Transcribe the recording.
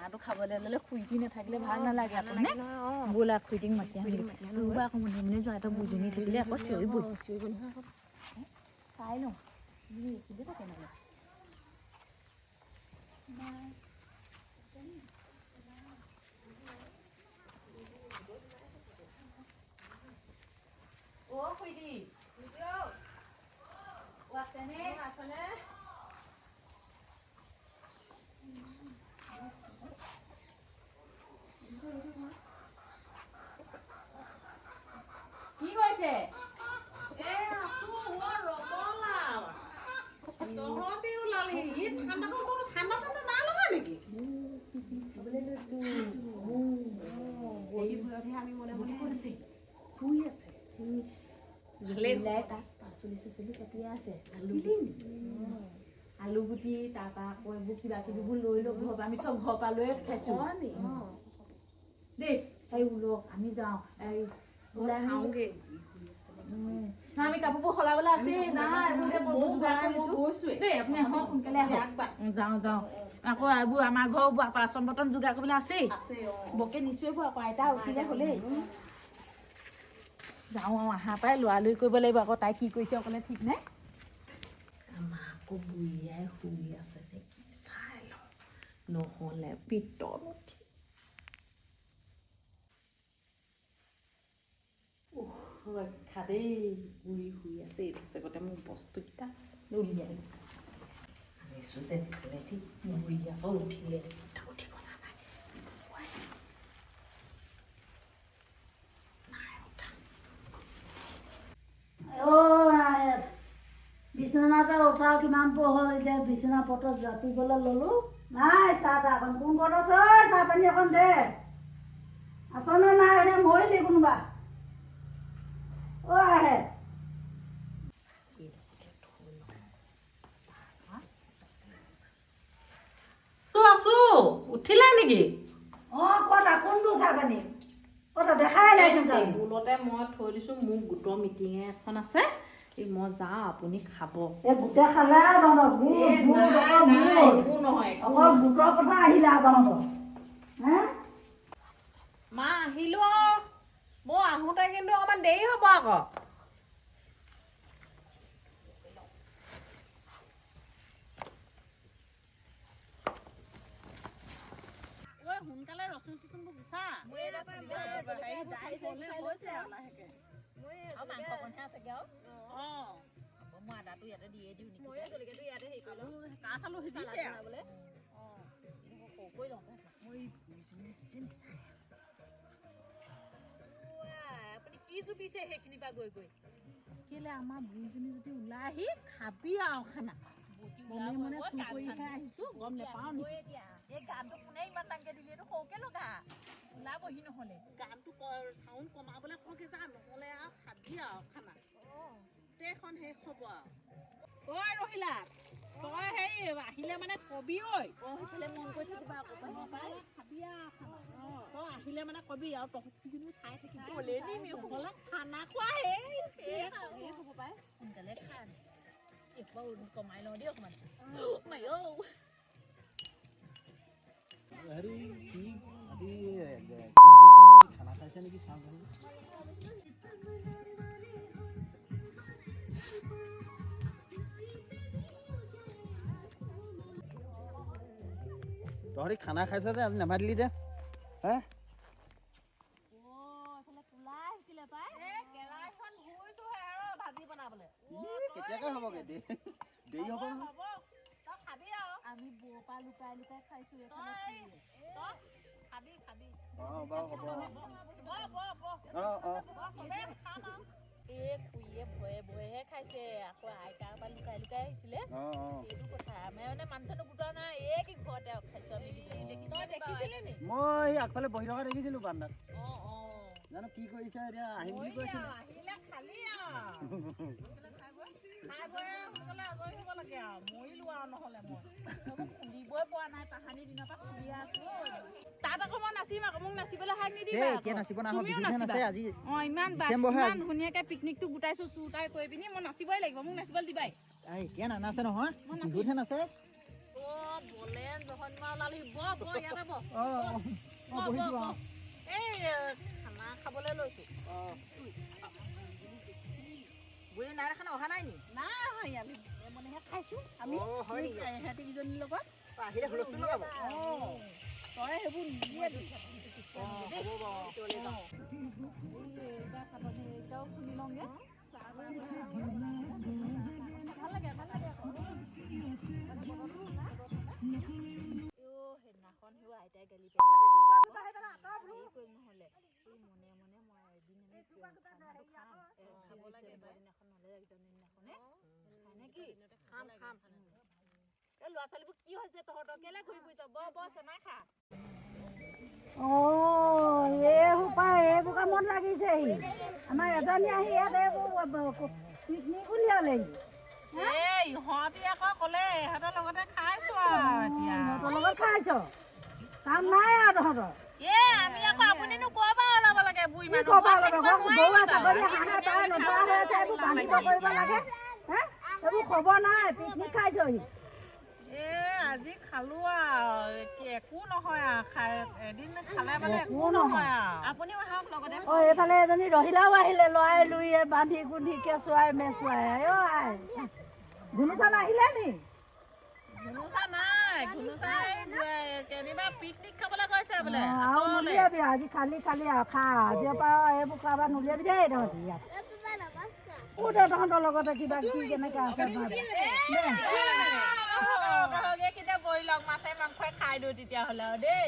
চাহটো খাবলৈ ল'লে খুইটি নাথাকিলে ভাল নালাগে আপুনি বোলা খুইটিক মাতি আহি কোনোবা আকৌ মনে মনে যোৱা এটা বুজনি থাকিলে আকৌ চিঞৰিব নহয় চাই লওঁ কিবা থাকে মানে অ' খুইটি আছেনে কি কৈছে আলু গুটি তাৰপৰা আকৌ এইবোৰ কিবা কিবিবোৰ লৈ লওক ঘৰৰ পৰা আমি চব ঘৰৰ পৰা লৈয়ে খাইছো দেই সেই ওলক আমি যাওঁ আমি কাপোৰবোৰ সলাবলৈ আছে দেই আপুনি আহক সোনকালে যাওঁ আকৌ এইবোৰ আমাৰ ঘৰ বাচন বৰ্তন যোগাৰ কৰিবলৈ আছেই বকে নিশ্চয়বোৰ আকৌ আইতা উঠিলে হ'লেই যাওঁ আহা পাই লৰালৰি কৰিব লাগিব আকৌ তাই কি কৰিছে অকলে ঠিক নাই আকৌ বুঢ়ীয়াই শুই আছে নেকি চাই লওঁ নহ'লে পিতল উঠি ৰক্ষা দেই বুঢ়ী শুই আছে এই বছৰতে মোৰ বস্তুকেইটা উলিয়াই আনিছোঁ যে দেখিলে ঠিক বুঢ়ী আকৌ উঠিলে উঠিব বিছনাতে উঠাও কিমান পোহৰ হ'ল এতিয়া বিছনা পটত জাপিবলৈ ল'লোঁ নাই চাহ তাহ অকণ কোন ক'ত আছে চাহ পানী অকণ দে আছনে নাই এনে মৰিলি কোনোবা অ' আহে আছো উঠিলা নেকি অঁ ক'তা কোনটো চাহ পানী ক'তা দেখাই নাই টেবুলতে মই থৈ দিছোঁ মোৰ গোটৰ মিটিং এখন আছে মই যাওঁ আপুনি খাব এই গোটে খালে অকল গোটৰ কথা আহিলে আপোনালোকৰ হে মা আহিলো মই আহোঁতে কিন্তু অকণমান দেৰি হ'ব আকৌ সোনকালে ৰচুন চচুনবোৰ গুচা মই আদাটো ইয়াতে দিয়ে দিওঁ নেকি ইয়াতে হেৰি কৰি লওঁ কাঠ আলু সিজিছে আপুনি কি জুপিছে সেইখিনি পৰা গৈ গৈ কেলে আমাৰ বুঢ়ীজনী যদি ওলাই আহি খাবি আৰু খানা মনে মনে চুৰ কৰি খাই আহিছো গম নেপাওঁ নেকি এই গানটো কোনে ইমান ডাঙৰকে দিলে এইটো সৰুকে লগা ওলাবহি নহ'লে গানটো চাউণ্ড কমাবলৈ কওঁকে যা নহ'লে আৰু খাবি আৰু খানা গোটেইখন শেষ হ'ব আৰু ঐ ৰহিলা তই সেই আহিলে মানে কবি ঐ সেইফালে মন কৰি থাকিবা আকৌ খাবি আৰু তই আহিলে মানে কবি আৰু তহঁতিজনী চাই থাকিবি নহ'লে খানা খোৱা শেষ হ'ব পাই সোনকালে খাম একবাৰ কমাই লওঁ দেই অকণমান হেৰি কি আজি 21 ডিচেম্বৰ খানা খাইছে নেকি চাওঁ তহঁতি খানা খাইছ যে আজি নামাতিলি যে হে কেতিয়াকে হ'বগে দেৰি হ'ব আমি বৰপা লুকাই লুকাই খাইছো অঁ বাৰু হ'ব এই খুৰীয়ে ভয়ে ভয়েহে খাইছে আকৌ আইতাৰ পৰা লুকাই লুকাই আহিছিলে সেইটো কথা আমি মানে মানুহজনক গোটোৱা নাই এই কি ঘৰতে খাইছো আমি মই আগফালে বহি থকা দেখিছিলো বান্দাত জানো কি কৰিছে এতিয়া আহিম বুলি কৈছে খুলিবই পৰা নাই তাহানি দিনৰ পৰা খুলি আছো তাত আকৌ মই নাচিম আকৌ মোক নাচিবলৈ হাক নিদিবা ইমান ধুনীয়াকে পিকনিকটো গোটাইছো চুৰটাই কৰি পিনি মই নাচিবই লাগিব মোক নাচিবলৈ দিবাই এতিয়া নানাচে নহয় বিহুতহে নাচে বলেন জহন্মাল ওলালি ইয়াতে ব এই খানা খাবলৈ লৈছো বুঢ়ী নাই খানা অহা নাই নি নাই আমি মানেহে খাইছো আমি সিহঁতি কেইজনীৰ লগত আহিলে হুলস্থুল লগাব তই সেইবোৰ নিদিয়ে এতিয়াও খুলি লওঁগে ভাল লাগে সেইদিনাখন সিও আইতাই গালি কৰিম নহ'লে মনে মনে মই এদিন খাব লাগে দিনাখন নহ'লে একজনীদিনাখনে খাই কি খাম এই ল'ৰা ছোৱালীবোৰ কি হৈছে তহঁতৰ কেলে ঘূৰি ফুৰিছ বৰ চেমাই খা এইবোৰ কামত লাগিছেহি আমাৰ এজনী আহি ইয়াত এইবোৰ পিকনিক উলিয়ালেহি ইহঁতি আকৌ ক'লে ইহঁতৰ লগতে খাইছো আৰু এতিয়া সিহঁতৰ লগত খাইছ কাম নাই আৰু তহঁতৰ আমি আকৌ আপুনিনো ক'ৰ পৰা ওলাব লাগে বুঢ়ী কি ক'ব লাগে গৰু ছাগলী হাঁহে পায় নোযোৱা হৈ আছে এইবোৰ বান্ধিব কৰিব লাগে হে এইবোৰ খবৰ নাই পিকনিক খাইছহি আজি খালো আৰু একো নহয় আৰু খাই এদিন খালে মানে একো নহয় আৰু আপুনিও আহক লগতে এইফালে এজনী ৰহিলাও আহিলে লৰাই লুইয়ে বান্ধি কুন্ধি কেঁচুৱাই মেচুৱাই আই ধুনুচা নাহিলে নি ধুনুচা নাই ধুনুচাই কেনিবা পিকনিক খাবলৈ গৈছে বোলে আৰু নুলিয়াবি আজি খালি আৰু খা আজিৰ পৰা এইবোৰ কাৰোবাৰ নুলিয়াবি দেই তহঁতি ইয়াত তহঁতৰ লগতে কিবা কি কেনেকে আছে কেতিয়া বহি লওক মাছে মাংসই খাই দিওঁ তেতিয়াহ'লে আৰু দেই